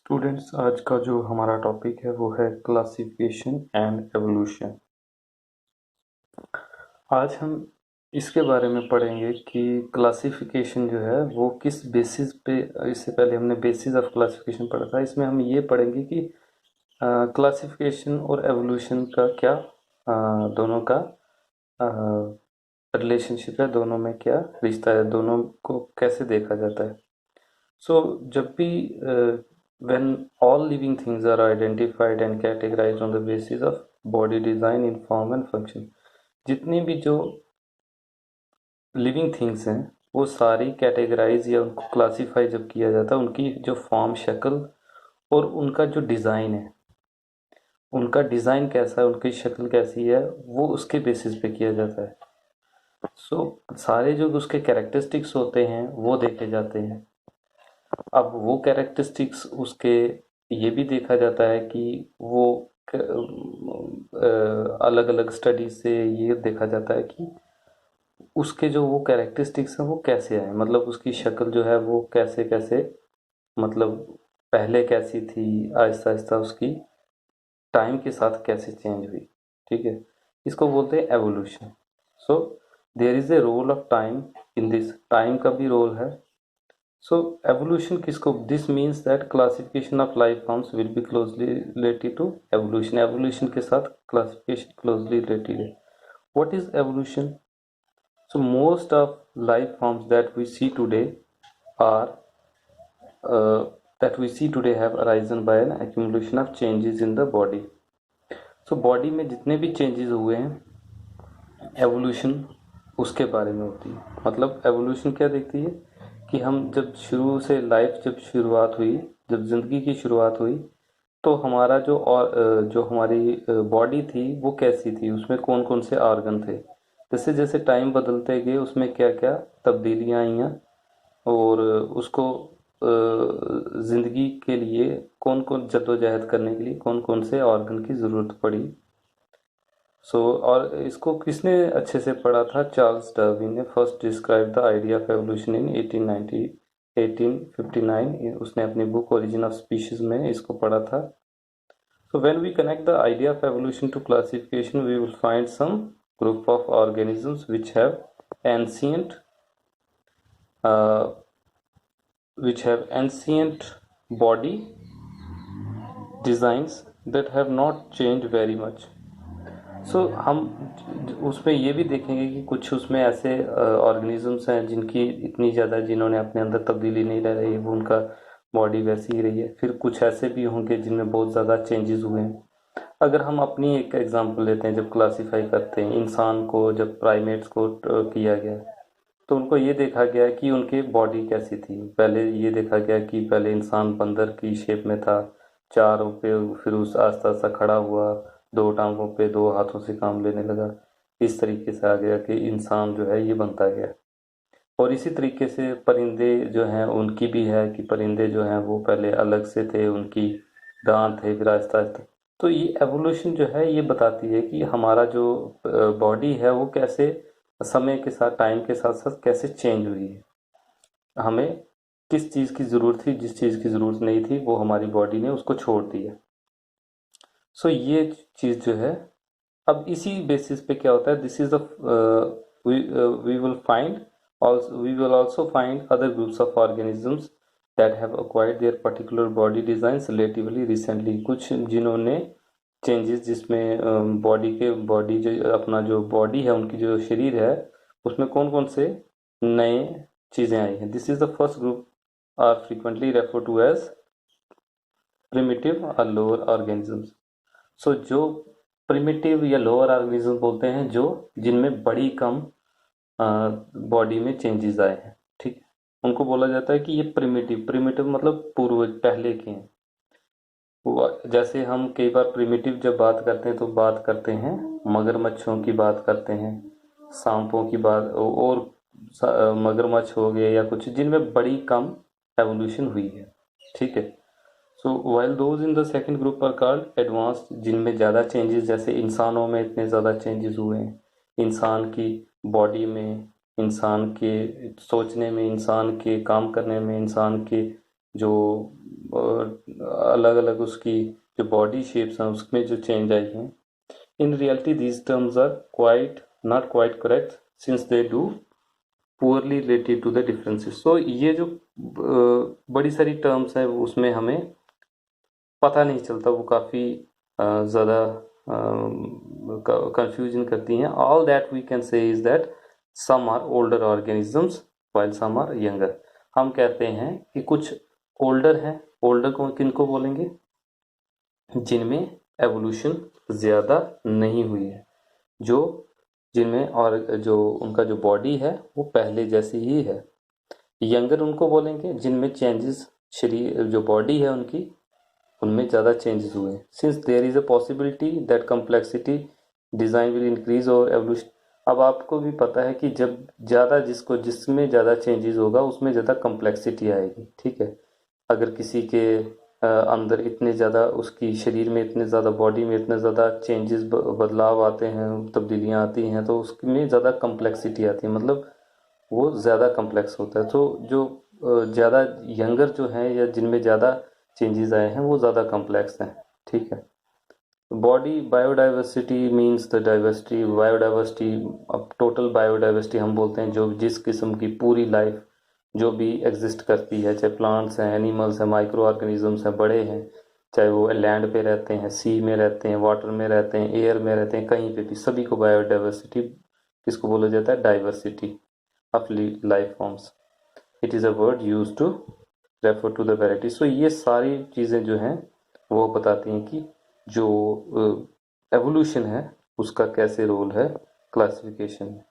Students, आज का जो हमारा टॉपिक है वो है क्लासिफिकेशन एंड एवोल्यूशन। आज हम इसके बारे में पढ़ेंगे कि क्लासिफिकेशन जो है वो किस बेसिस पे। इससे पहले हमने बेसिस ऑफ क्लासिफिकेशन पढ़ा था। इसमें हम ये पढ़ेंगे कि क्लासिफिकेशन और एवोल्यूशन का क्या दोनों का रिलेशनशिप है, दोनों में क्या रिश्ता है, दोनों को कैसे देखा जाता है। सो जब भी when all living things are identified and categorized on the basis of body design in form and function, जितनी भी जो लिविंग थिंग्स हैं वो सारी कैटेगराइज या उनको क्लासीफाई जब किया जाता है, उनकी जो फॉर्म, शक्ल और उनका जो डिज़ाइन है, उनका डिज़ाइन कैसा है, उनकी शक्ल कैसी है, वो उसके बेसिस पे किया जाता है। सारे जो उसके कैरेक्टरिस्टिक्स होते हैं वो देखे जाते हैं। अब वो कैरेक्टरिस्टिक्स उसके ये भी देखा जाता है कि वो अलग अलग स्टडीज से ये देखा जाता है कि उसके जो वो कैरेक्टरिस्टिक्स हैं वो कैसे आए, मतलब उसकी शक्ल जो है वो कैसे कैसे, मतलब पहले कैसी थी, आहिस्ता आहिस्ता उसकी टाइम के साथ कैसे चेंज हुई। ठीक है, इसको बोलते हैं evolution. So there is a role of time in this, time का भी रोल है। So evolution किसको, this means that classification of life forms will be closely related to evolution. Evolution के साथ classification closely related है। What is evolution? So most of life forms are that we see today have arisen by an accumulation of changes in the body. So body में जितने भी changes हुए हैं, evolution उसके बारे में होती है। मतलब evolution क्या देखती है कि हम जब शुरू से लाइफ जब शुरुआत हुई, जब ज़िंदगी की शुरुआत हुई, तो हमारा जो हमारी बॉडी थी वो कैसी थी, उसमें कौन कौन से ऑर्गन थे। जैसे जैसे टाइम बदलते गए उसमें क्या क्या तब्दीलियाँ आईं और उसको ज़िंदगी के लिए कौन कौन जद्दोजहद करने के लिए कौन कौन से ऑर्गन की ज़रूरत पड़ी। और इसको किसने अच्छे से पढ़ा था? चार्ल्स डार्विन ने first describe the idea of evolution in 1859। उसने अपनी बुक ओरिजिन ऑफ स्पीशीज में इसको पढ़ा था। So when we connect the idea of evolution to classification, we will find some group of organisms uh, which have ancient body designs that have not changed very much. हम उसमें ये भी देखेंगे कि कुछ उसमें ऐसे ऑर्गेनिजम्स हैं जिनकी इतनी ज़्यादा, जिन्होंने अपने अंदर तब्दीली नहीं ला रही, वो उनका बॉडी वैसी ही रही है। फिर कुछ ऐसे भी होंगे जिनमें बहुत ज़्यादा चेंजेस हुए हैं। अगर हम अपनी एक एग्जांपल लेते हैं, जब क्लासिफाई करते हैं इंसान को, जब प्राइमेट्स को किया गया तो उनको ये देखा गया कि उनकी बॉडी कैसी थी। पहले ये देखा गया कि पहले इंसान बंदर की शेप में था, चारों पे, फिर उस आस्ता आस्ता खड़ा हुआ, दो टांगों पे, दो हाथों से काम लेने लगा। इस तरीके से आ गया कि इंसान जो है ये बनता गया। और इसी तरीके से परिंदे जो हैं उनकी भी है कि परिंदे जो हैं वो पहले अलग से थे, उनकी दांत थे, फिर आहिस्ता आहिस्ता। तो ये एवोल्यूशन जो है ये बताती है कि हमारा जो बॉडी है वो कैसे समय के साथ, टाइम के साथ साथ कैसे चेंज हुई है। हमें किस चीज़ की ज़रूरत थी, जिस चीज़ की ज़रूरत नहीं थी वो हमारी बॉडी ने उसको छोड़ दिया। ये चीज़ जो है, अब इसी बेसिस पे क्या होता है, this is the we will find we will also find other groups of organisms that have acquired their particular body designs relatively recently. कुछ जिन्होंने चेंजेस, जिसमें बॉडी जो अपना जो बॉडी है, उनकी जो शरीर है, उसमें कौन कौन से नए चीज़ें आई हैं। This is the first group are frequently refer to as primitive और लोअर ऑर्गेनिजम्स। जो प्रिमिटिव या लोअर ऑर्गेनिज्म बोलते हैं, जो जिनमें बड़ी कम बॉडी में चेंजेस आए हैं। ठीक है, उनको बोला जाता है कि ये प्रिमिटिव। प्रिमिटिव मतलब पूर्वज, पहले के हैं। जैसे हम कई बार प्रिमिटिव जब बात करते हैं तो बात करते हैं मगरमच्छों की, बात करते हैं सांपों की बात, और मगरमच्छ हो गए या कुछ जिनमें बड़ी कम एवोल्यूशन हुई है। ठीक है, while those in the second group are called advanced, जिनमें ज़्यादा चेंजेस, जैसे इंसानों में इतने ज़्यादा चेंजेस हुए हैं, इंसान की बॉडी में, इंसान के सोचने में, इंसान के काम करने में, इंसान के जो अलग अलग उसकी जो बॉडी शेप्स हैं उसमें जो चेंज आई हैं, in reality these terms are quite not quite correct since they do poorly related to the differences. So ये जो बड़ी सारी टर्म्स हैं उसमें हमें पता नहीं चलता, वो काफ़ी ज़्यादा कंफ्यूजन करती हैं। All that we can say is that some are older organisms while some are younger. हम कहते हैं कि कुछ ओल्डर हैं। ओल्डर को किन को बोलेंगे? जिनमें एवोल्यूशन ज़्यादा नहीं हुई है, जो जिनमें और जो उनका जो बॉडी है वो पहले जैसी ही है। यंगर उनको बोलेंगे जिनमें चेंजेस, शरीर जो बॉडी है उनकी उनमें ज़्यादा चेंजेस हुए। Since there is a possibility that complexity design will increase और एवोल्यूशन। अब आपको भी पता है कि जब ज़्यादा जिसमें ज़्यादा चेंजेस होगा उसमें ज़्यादा कम्प्लेक्सिटी आएगी, ठीक है। अगर किसी के अंदर इतने ज़्यादा उसकी शरीर में इतने ज़्यादा बॉडी में इतने ज़्यादा चेंजेस बदलाव आते हैं, तब्दीलियाँ आती हैं, तो उसमें ज़्यादा कम्प्लेक्सिटी आती है, मतलब वो ज़्यादा कम्प्लेक्स होता है। तो जो ज़्यादा यंगर जो हैं या जिनमें ज़्यादा चेंजेस आए हैं वो ज़्यादा कम्प्लेक्स हैं, ठीक है। Body biodiversity means the diversity. Biodiversity, अब टोटल बायोडाइवर्सिटी हम बोलते हैं जो जिस किस्म की पूरी लाइफ जो भी एग्जिस्ट करती है, चाहे प्लांट्स हैं, एनिमल्स हैं, माइक्रो ऑर्गेनिजम्स हैं, बड़े हैं, चाहे वो लैंड पे रहते हैं, सी में रहते हैं, वाटर में रहते हैं, एयर में रहते हैं, कहीं पे भी, सभी को बायोडाइवर्सिटी किसको बोला जाता है? Diversity of life forms. It is a word use to refer to the variety. So ये सारी चीज़ें जो हैं वो बताती हैं कि जो एवोल्यूशन है उसका कैसे रोल है क्लासिफिकेशन में।